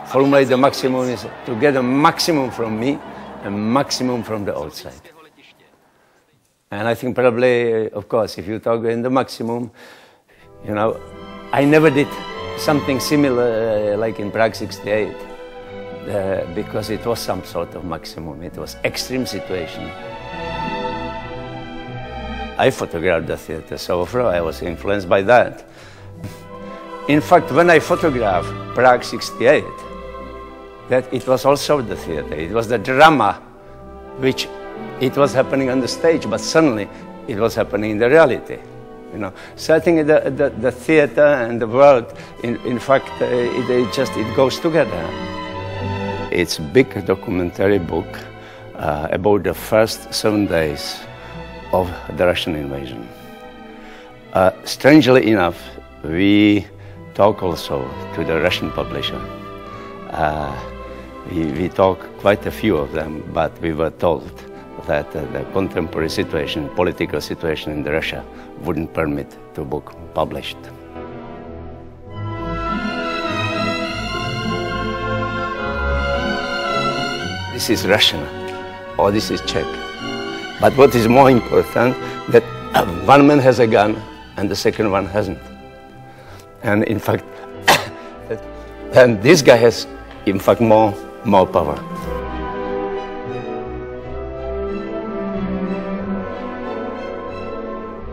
Formulate the maximum is to get a maximum from me, a maximum from the outside. And I think probably, of course, if you talk in the maximum, you know, I never did something similar like in Prague 68 because it was some sort of maximum. It was extreme situation. I photographed the theater, so I was influenced by that. In fact, when I photographed Prague 68, that it was also the theater. It was the drama, which it was happening on the stage, but suddenly it was happening in the reality. You know, so I think the theater and the world, in fact, it goes together. It's a big documentary book about the first 7 days of the Russian invasion. Strangely enough, we talk also to the Russian publisher. We talk quite a few of them, but we were told that the contemporary situation, political situation in Russia wouldn't permit the book published. This is Russian, or this is Czech. But what is more important, that one man has a gun and the second one hasn't. And in fact, and this guy has, in fact, more power.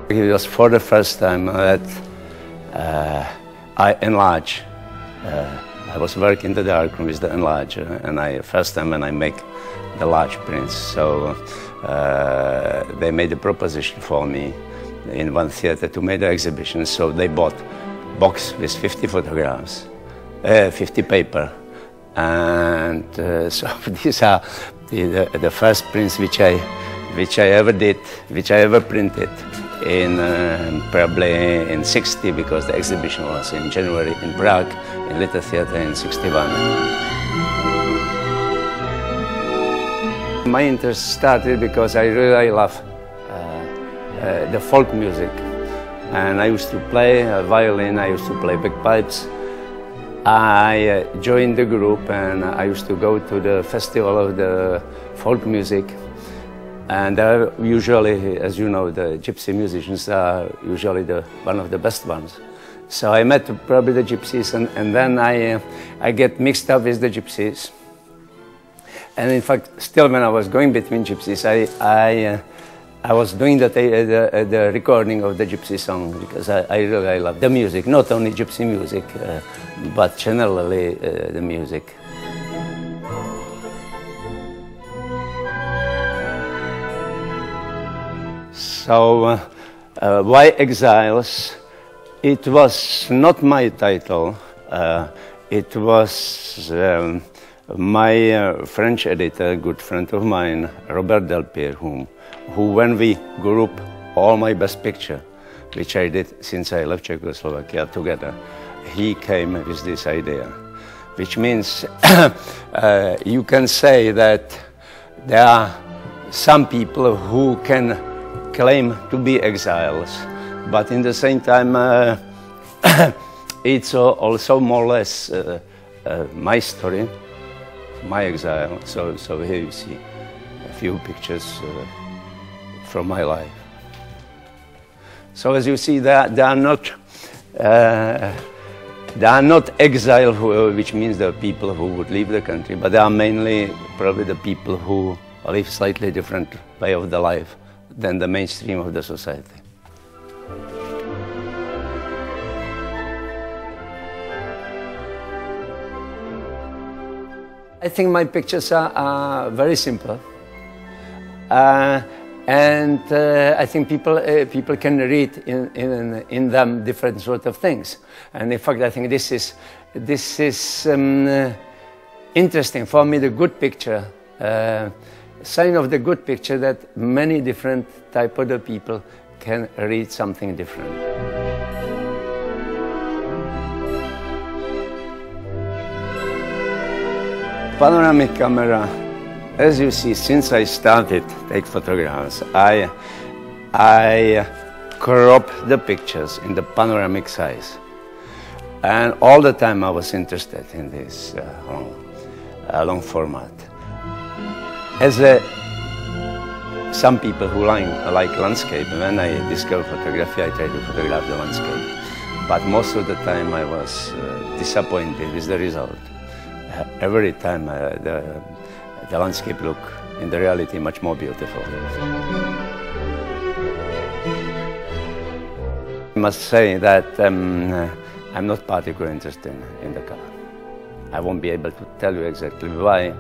It was for the first time that I enlarge. I was working in the darkroom with the enlarger, and first time when I make the large prints. So they made a proposition for me in one theater to make the exhibition. So they bought a box with 50 photographs, 50 paper, and so these are the first prints which I ever did, which I ever printed in probably in '60, because the exhibition was in January in Prague, in Little Theater in '61. My interest started because I really love the folk music, and I used to play violin, I used to play bagpipes. I joined the group and I used to go to the festival of the folk music. And usually, as you know, the gypsy musicians are usually one of the best ones. So I met probably the gypsies, and then I get mixed up with the gypsies. And in fact, still when I was going between gypsies, I was doing the recording of the gypsy song, because I really love the music, not only gypsy music, but generally the music. So, why Exiles? It was not my title. It was my French editor, a good friend of mine, Robert Delpierre, who when we grew up all my best picture, which I did since I left Czechoslovakia together, he came with this idea, which means you can say that there are some people who can claim to be exiles, but in the same time it's also more or less my story, my exile. So here you see a few pictures from my life. So as you see, they are not exile, which means the people who would leave the country, but they are mainly probably the people who live slightly different way of the life than the mainstream of the society. I think my pictures are very simple, and I think people can read in them different sort of things. And in fact, I think this is interesting for me. The good picture. Sign of the good picture that many different type of the people can read something different. Panoramic camera, as you see, since I started to take photographs, I crop the pictures in the panoramic size. And all the time I was interested in this long format. As some people who like landscape, when I discovered photography, I tried to photograph the landscape. But most of the time I was disappointed with the result. Every time the landscape looked, in the reality, much more beautiful. I must say that I'm not particularly interested in the color. I won't be able to tell you exactly why.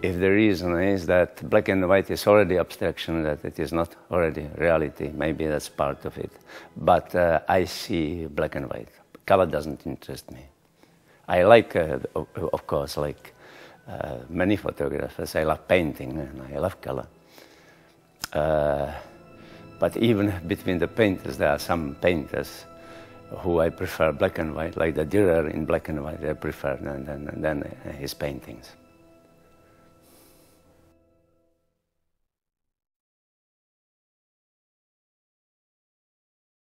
If the reason is that black and white is already abstraction, that it is not already reality, maybe that's part of it. But I see black and white. Color doesn't interest me. I like, of course, like many photographers, I love painting and I love color. But even between the painters, there are some painters who I prefer black and white, like the Dürer in black and white, I prefer than his paintings.